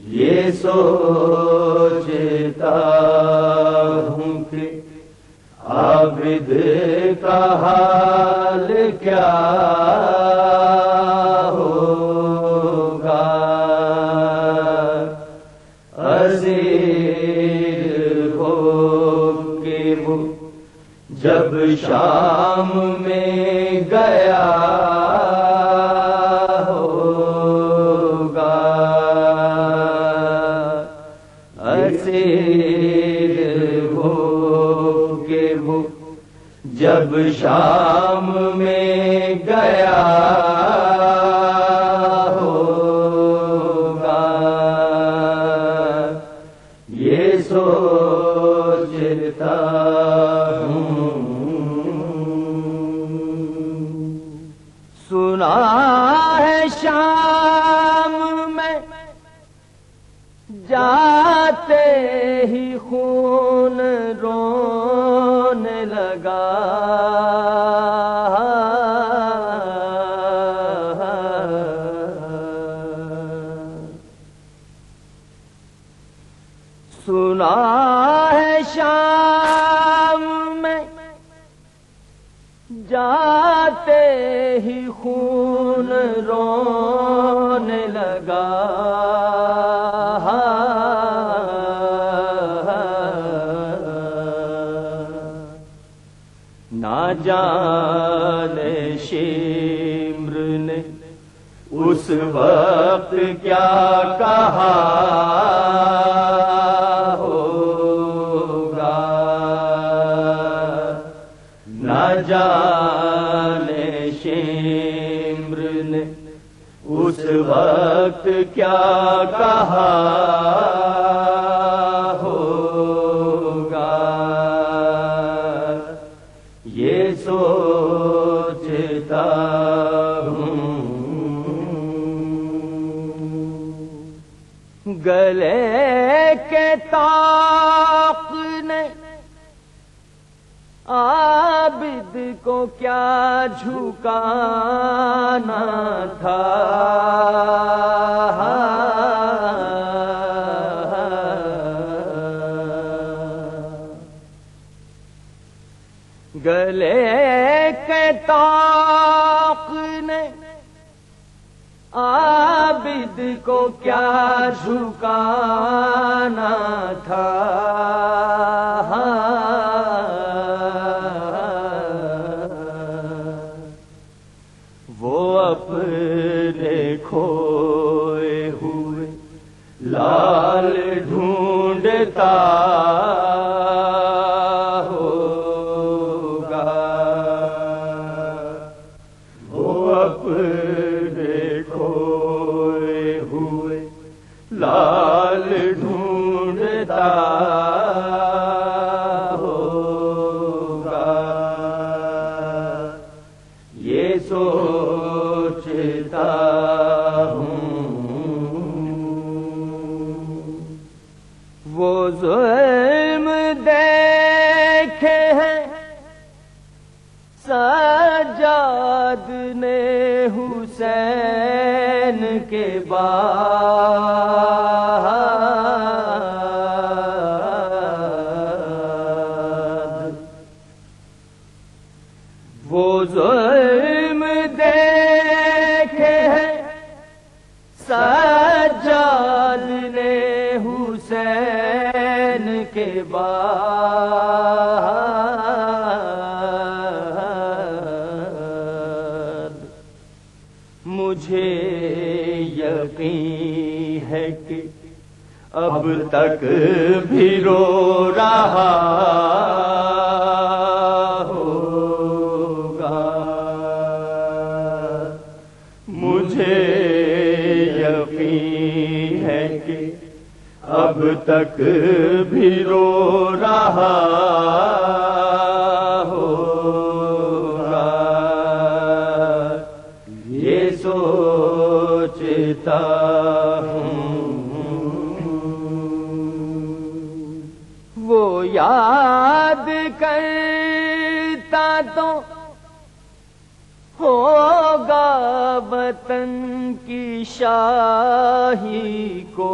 یہ سوچتا ہوں کہ عابد کا حال کیا ہوگا، اسیر ہو کے وہ جب شام میں گیا ہوگا، اسیر ہو کے وہ جب شام میں گیا ہوگا، یہ سوچتا ہوں۔ سنا ہے شام میں جاتے ہی خون رونے لگا، سنا ہے شام میں جاتے ہی خون رونے لگا، نہ جانے شمر نے اس وقت کیا کہا ہوگا، نہ جانے شمر نے اس وقت کیا کہا ہوگا، یہ سوچتا ہوں۔ گلے کے طاق نے عابد کو کیا جھکانا تھا، گلے کے طاق نے عابد کو کیا جھکانا تھا، وہ اپنے کھوئے ہوئے لال ڈھونڈتا ہوگا، وہ اپنے کھوئے ہوئے لال ڈھونڈتا ہوگا، یہ سوچتا ہوں۔ وہ ظلم دیکھے ہیں سجاد نے حسین کے بعد، وہ ظلم دیکھے ہیں سجاد نے حسین کے بعد، مجھے یقین ہے کہ اب تک بھی رو رہا ہوگا، مجھے یقین ہے کہ اب تک بھی رو رہا ہوگا، یہ سوچتا ہوں۔ وہ یا یاد کرتا تو ہوگا وطن کی شاہی کو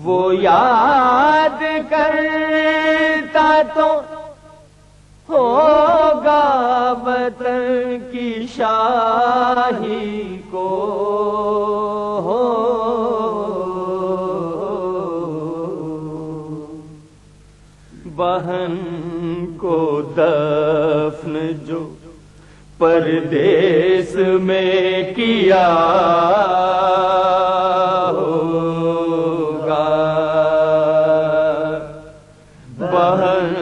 وہ یاد کرتا تو ہوگا وطن کی شاہی کو بہن کو دفن جو پردیس میں کیا ہوگا، بہن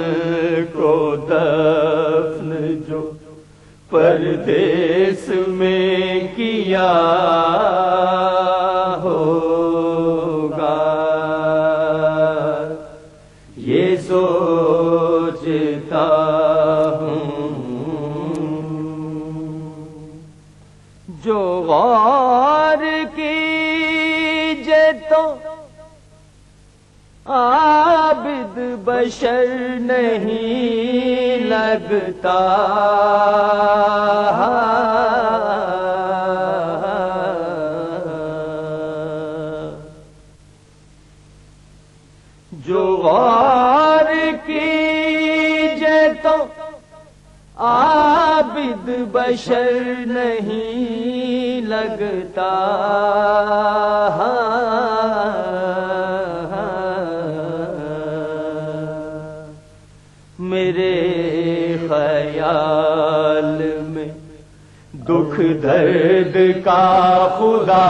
کو دفن جو پردیس میں کیا ہوگا، یہ سوچتا ہوں جو غور کیجے تو عابد بشر نہیں لگتا، جو غور کیجے تو عابد بشر نہیں لگتا، میرے خیال میں دکھ درد کا خدا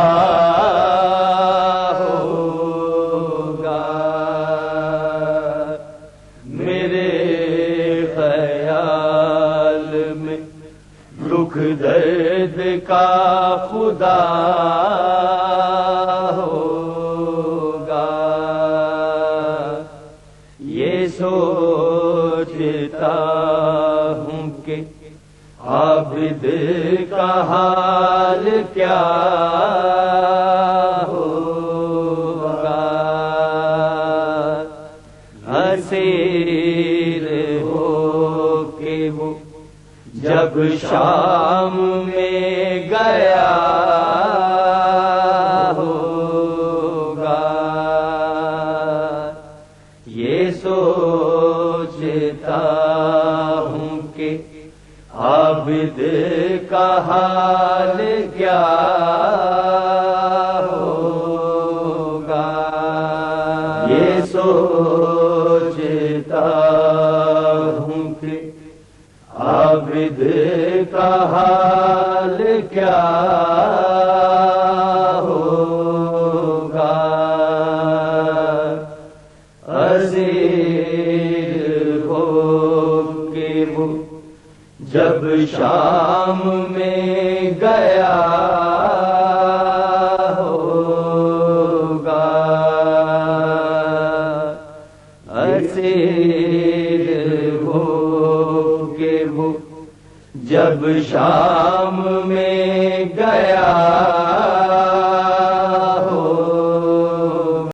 ہوگا، میرے خیال میں دکھ درد کا خدا ہوگا، یہ سوچتا ہوں کہ عابد کا حال کیا ہوگا، اسیر ہو کے وہ جب شام میں گیا ہوگا، یہ سوچتا ہوں کہ عابد کا حال کیا ہوگا، یہ سوچتا ہوں کہ عابد کا حال کیا ہوگا، اسیر ہو کے وہ جب شام میں گیا ہوگا، اسیر ہو کے وہ جب شام میں گیا